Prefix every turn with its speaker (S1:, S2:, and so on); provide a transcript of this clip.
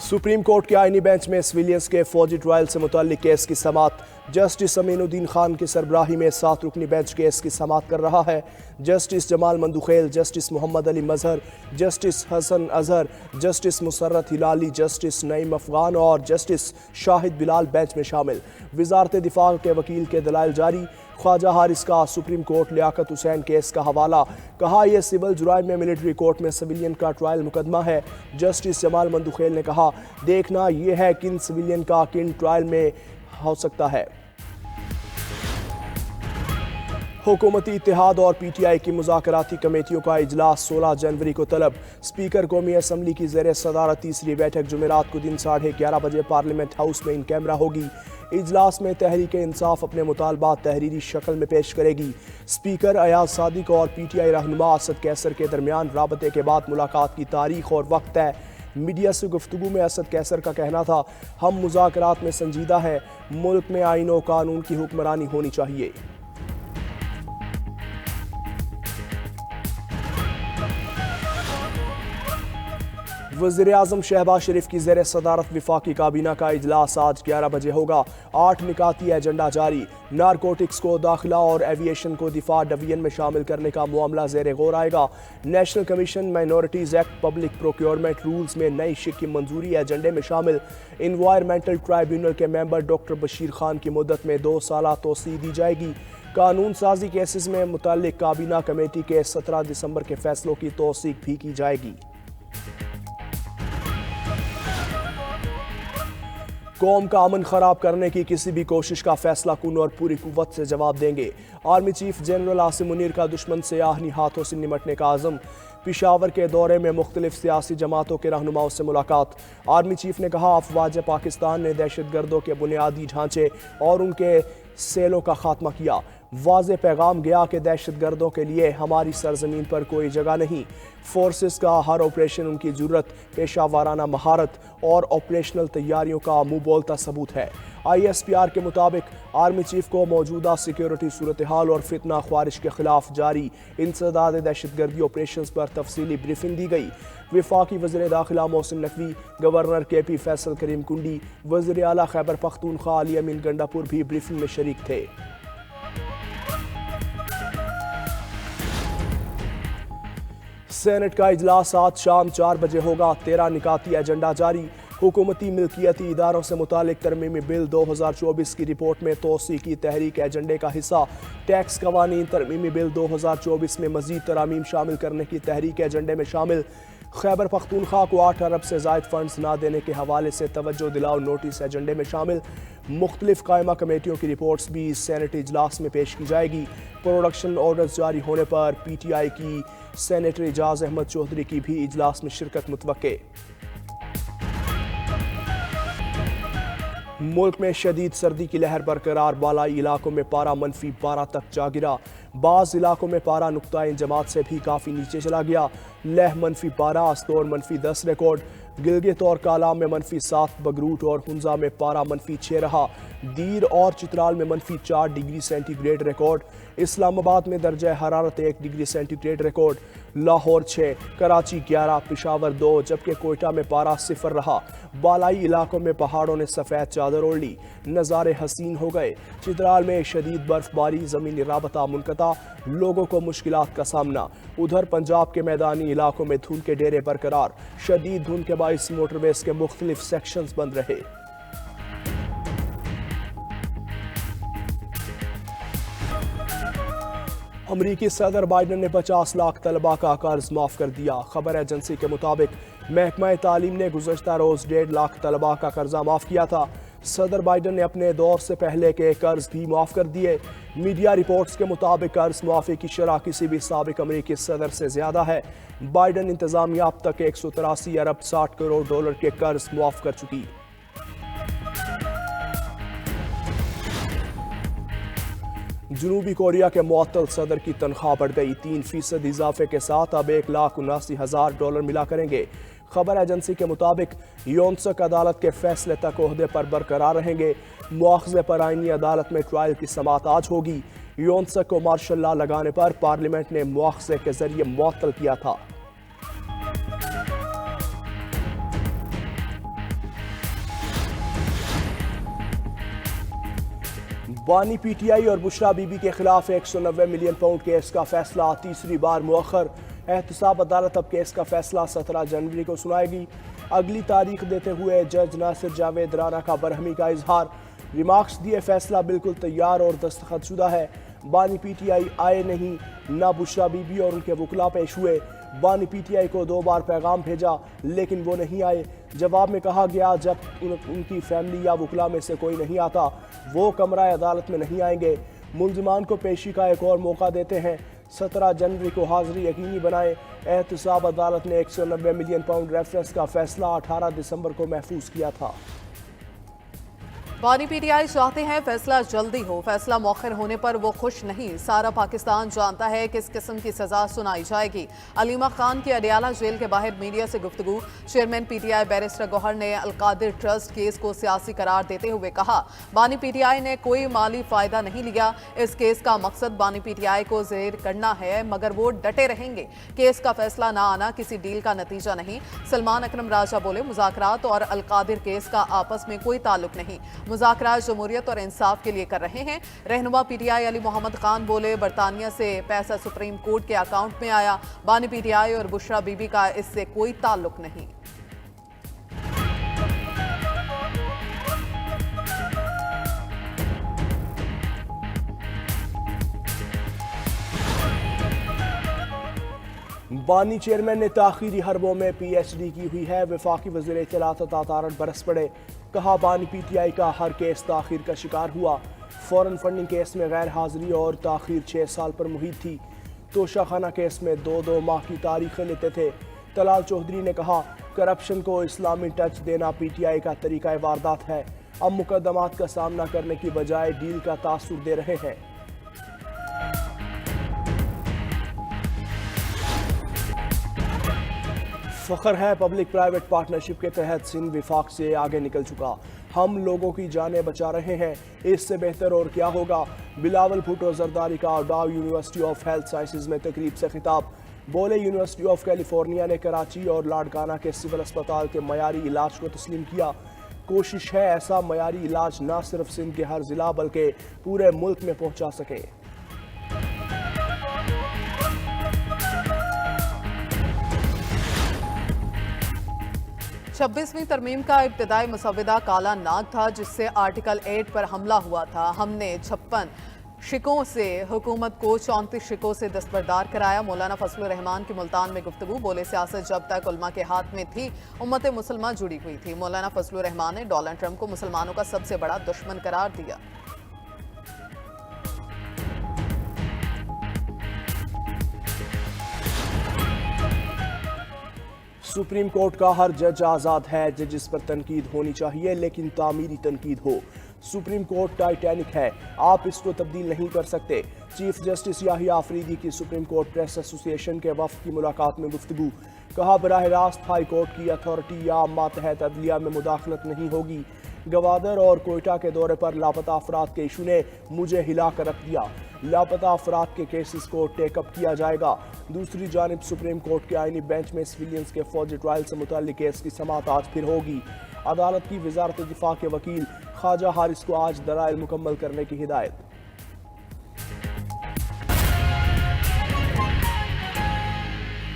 S1: Supreme court के आईनी bench में सिविलियंस के फौजी ट्रायल से मुताल्लिक केस की समाअत। जस्टिस अमीनुद्दीन खान की सरबराही में 7 रुकनी बेंच केस की समाअत कर रहा है। Justice Jamal Mandokhel, justice Mohammad Ali Mazhar, justice Hasan Azhar, justice Musarrat Hilali, justice Naeem Afghan और जस्टिस शाहिद बिलाल बेंच में शामिल। वजारत दिफा के वकील के दलाइल जारी। ख्वाजा हारिस का supreme court Liaquat Hussain case का हवाला। कहा यह सिविल जुराइम में मिलिट्री कोर्ट में सिविलियन का ट्रायल मुकदमा है। जस्टिस जमाल मंदुखेल ने कहा देखना यह है किन सिविलियन का किन ट्रायल में हो सकता है। हुकूमती इत्तेहाद और पीटीआई की मुज़ाकराती कमेटियों का इजलास 16 जनवरी को तलब। स्पीकर कौमी असम्बली की ज़ेर सदारत तीसरी बैठक जुमेरात को दिन 11:30 बजे पार्लियामेंट हाउस में इन कैमरा होगी। इजलास में तहरीक इंसाफ अपने मुतालबात तहरीरी शक्ल में पेश करेगी। स्पीकर अयाज सादिक और पीटीआई रहनुमा असद कैसर के दरमियान राबते के बाद मुलाकात की तारीख और वक्त है। मीडिया से गुफ्तगू में असद कैसर का कहना था हम मुज़ाकरात में संजीदा है, मुल्क में आईन और कानून की हुक्मरानी होनी चाहिए। वज़ीर-ए-आज़म शहबाज शरीफ की ज़ेर सदारत विफाकी काबीना का इजलास आज 11 बजे होगा। 8 निकाती एजेंडा जारी। नारकोटिक्स को दाखिला और एविएशन को दिफा डिवीजन में शामिल करने का मामला ज़ेर गौर आएगा। National commission minorities act public procurement rules में नई शिक की मंजूरी एजेंडे में शामिल। इन्वायरमेंटल ट्राइब्यूनल के मेंबर डॉक्टर बशीर खान की मुद्दत में 2 साल तोसी दी जाएगी। कानून साजी केसेस में मुताल्लिक काबीना कमेटी के 17 दिसंबर के फैसलों की तौसीक भी की जाएगी। कौम का अमन खराब करने की किसी भी कोशिश का फैसला कुन और पूरी कुव्वत से जवाब देंगे। Army chief general Asim Munir का दुश्मन से आहनी हाथों से निमटने का आज़म। पिशावर के दौरे में मुख्तलिफ सियासी जमातों के रहनुमाओं से मुलाकात। आर्मी चीफ ने कहा अफवाज पाकिस्तान ने दहशतगर्दों के बुनियादी ढांचे और उनके सेलों का खात्मा किया। वाज़े पैगाम गया कि दहशतगर्दों के लिए हमारी सरजमीन पर कोई जगह नहीं। फोर्सेस का हर ऑपरेशन उनकी ज़रूरत, पेशा वाराना महारत और ऑपरेशनल तैयारियों का मुंह बोलता सबूत है। ISPR के मुताबिक आर्मी चीफ को मौजूदा सिक्योरिटी सूरत हाल और फितना ख्वारिश के खिलाफ जारी इंसदाद दहशतगर्दी ऑपरेशन पर तफसीली ब्रीफिंग दी गई। विफाकी वज़ीर दाखिला मोहसिन नकवी, गवर्नर KP फैसल करीम कुंडी, वज़ीर आला खैबर पख्तूनख्वा अली अमीन गंडापुर भी ब्रीफिंग में शरीक थे। सेनेट का इजलास आज शाम 4 बजे होगा। 13 निकाती एजेंडा जारी। हुकूमती मिल्कियती इदारों से मुतालिक तरमीमी बिल 2024 की रिपोर्ट में तोसी की तहरीक एजेंडे का हिस्सा। टैक्स कवानीन तरमीमी बिल 2024 में मजीद तरामीम शामिल करने की तहरीक एजेंडे में शामिल। खैबर पख्तूनख्वा को 8 अरब से ज़ायद फंड्स ना देने के हवाले से तवज्जो दिलाओ नोटिस एजेंडे में शामिल। मुख्तलिफ कायमा कमेटियों की रिपोर्ट्स भी सेनेट इजलास में पेश की जाएगी। प्रोडक्शन ऑर्डर्स जारी होने पर PTI की सेनेटर एजाज अहमद चौधरी की भी इजलास में शिरकत मुतवक्के। मुल्क में शदीद सर्दी की लहर बरकरार। बालाई इलाकों में पारा -12 तक जा गिरा। बाज़ इलाकों में पारा नुक्ता जमात से भी काफ़ी नीचे चला गया। लेह -12, अस्तोर -10 रिकॉर्ड। गिलगित और कालाम में -7, बगरूट और हुंजा में पारा -6 रहा। दीर और चित्राल में -4 डिग्री सेंटीग्रेड रिकॉर्ड। इस्लामाबाद में दर्जा हरारत 1 degree centigrade record. Lahore 6, Karachi 11, Peshawar 2, जबकि कोयटा में पारा 0 रहा। बालाई इलाकों में पहाड़ों ने सफ़ेद चादर ओढ़ ली, नज़ारे हसीन हो गए। चित्राल में शदीद बर्फबारी, ज़मीनी राबता मुनक़ता, लोगों को मुश्किलात का सामना। उधर पंजाब के मैदानी इलाकों में धुंध के डेरे बरकरार। शदीद धुंध के बाइस मोटरवेज के मुख्तलिफ सेक्शंस बंद रहे। अमरीकी सदर बाइडन ने 50 लाख तलबा का कर्ज माफ़ कर दिया। खबर एजेंसी के मुताबिक महकमा तालीम ने गुज़श्ता रोज़ 1.5 लाख तलबा का कर्जा माफ़ किया था। सदर बाइडन ने अपने दौर से पहले के कर्ज भी माफ़ कर दिए। मीडिया रिपोर्ट्स के मुताबिक कर्ज मुआफ़ी की शरह किसी भी साबिक अमरीकी सदर से ज़्यादा है। बाइडन इंतज़ामिया अब तक 183 अरब 60 करोड़ डॉलर के कर्ज मुआफ़ कर चुकी। जनूबी कोरिया के मुअत्तल सदर की तनख्वाह बढ़ गई। 3% इजाफे के साथ अब $1,79,000 मिला करेंगे। खबर एजेंसी के मुताबिक योनसक अदालत के फैसले तक ओहदे पर बरकरार रहेंगे। मुआखजे पर आईनी अदालत में ट्रायल की समाअत आज होगी। योनसक को मार्शल लॉ लगाने पर पार्लियामेंट ने मुआखजे के जरिए मुअत्तल किया था। बानी पीटीआई और बुशरा बीबी के खिलाफ 190 मिलियन पाउंड केस का फैसला तीसरी बार मुअख्खर। एहतसाब अदालत अब केस का फैसला 17 जनवरी को सुनाएगी। अगली तारीख देते हुए जज नासिर जावेद राना का बरहमी का इजहार। रिमार्क्स दिए, फैसला बिल्कुल तैयार और दस्तखतशुदा है। बानी पीटीआई आए नहीं, ना बुशरा बीबी और उनके वकला पेश हुए। बानी पीटीआई को 2 बार पैगाम भेजा लेकिन वो नहीं आए। जवाब में कहा गया जब उनकी फैमिली या वकला में से कोई नहीं आता वो कमरा अदालत में नहीं आएंगे। मुल्जिमान को पेशी का एक और मौका देते हैं। 17 जनवरी को हाजिरी यकीनी बनाएं। एहतसाब अदालत ने 190 मिलियन पाउंड रेफरेंस का फैसला 18 दिसंबर को महफूज किया था।
S2: बानी पीटीआई चाहते हैं फैसला जल्दी हो। फैसला मौखर होने पर वो खुश नहीं। सारा पाकिस्तान जानता है किस किस्म की सजा सुनाई जाएगी। अलीमा खान की अडियाला जेल के बाहर मीडिया से गुफ्तगू। चेयरमैन पीटीआई बैरिस्टर गौहर ने अलकादिर ट्रस्ट केस को सियासी करार देते हुए कहा, बानी पीटीआई ने कोई माली फायदा नहीं लिया। इस केस का मकसद बानी पीटीआई को जेर करना है, मगर वो डटे रहेंगे। केस का फैसला ना आना किसी डील का नतीजा नहीं। सलमान अकरम राजा बोले, मुज़ाकरात और अलकादिर केस का आपस में कोई ताल्लुक नहीं। मुज़ाकरात जमहूरियत और इंसाफ के लिए कर रहे हैं। रहनुमा पीटीआई अली मोहम्मद खान बोले, बरतानिया से पैसा सुप्रीम कोर्ट के अकाउंट में आया। बानी पीटीआई और बुशरा बीबी का इससे कोई ताल्लुक नहीं।
S1: बानी चेयरमैन ने ताखीरी हरबों में PhD की हुई है। वफाकी वज़ीर इत्तलात तारड़ बरस पड़े। कहा, बानी पीटीआई का हर केस ताखीर का शिकार हुआ। फॉरेन फंडिंग केस में गैर हाजिरी और ताखीर 6 साल पर मुहित थी। तोशाखाना केस में 2-2 माह की तारीखें लेते थे। तलाल चौधरी ने कहा, करप्शन को इस्लामी टच देना पीटीआई का तरीका वारदात है। अब मुकदमात का सामना करने की बजाय डील का तासुर दे रहे हैं। फख्र है, पब्लिक प्राइवेट पार्टनरशिप के तहत सिंध विफाक से आगे निकल चुका। हम लोगों की जानें बचा रहे हैं, इससे बेहतर और क्या होगा। बिलावल भुट्टो जरदारी का डाव यूनिवर्सिटी ऑफ हेल्थ साइंसेज में तकरीब से खिताब। बोले, यूनिवर्सिटी ऑफ कैलिफोर्निया ने कराची और लाड़काना के सिविल अस्पताल के मयारी इलाज को तस्लीम किया। कोशिश है ऐसा मयारी इलाज न सिर्फ सिंध के हर जिला बल्कि पूरे मुल्क में पहुंचा सके।
S2: 26वीं तरमीम का इब्तदाई मसवदा काला नाग था, जिससे आर्टिकल 8 पर हमला हुआ था। हमने 56 शिकों से हुकूमत को 34 शिकों से दस्तबरदार कराया। मौलाना फजलुर रहमान की मुल्तान में गुफ्तगू। बोले, सियासत जब तक उलमा के हाथ में थी उम्मत मुसलमान जुड़ी हुई थी। मौलाना फजलुर रहमान ने डोनाल्ड ट्रंप को मुसलमानों का सबसे बड़ा दुश्मन करार दिया।
S1: सुप्रीम कोर्ट का हर जज आज़ाद है। जजिस पर तनकीद होनी चाहिए लेकिन तामीरी तनकीद हो। सुप्रीम कोर्ट टाइटैनिक है, आप इसको तब्दील नहीं कर सकते। चीफ जस्टिस याहिया आफरीदी की सुप्रीम कोर्ट प्रेस एसोसिएशन के वफ्द की मुलाकात में गुफ्तगू। कहा, बराह रास्त हाई कोर्ट की अथॉरिटी या मातहत अदलिया में मुदाखलत नहीं होगी। गवादर और कोयटा के दौरे पर लापता अफराद के इशू ने मुझे हिला कर रख दिया। लापता अफराद के केसेस को टेकअप किया जाएगा। दूसरी जानिब सुप्रीम कोर्ट के आईनी बेंच में सिविलियंस के फौजी ट्रायल से मुताल्लिक केस की समाअत आज फिर होगी। अदालत की वजारत दिफा के वकील ख्वाजा हारिस को आज दलाइल मुकम्मल करने की हिदायत।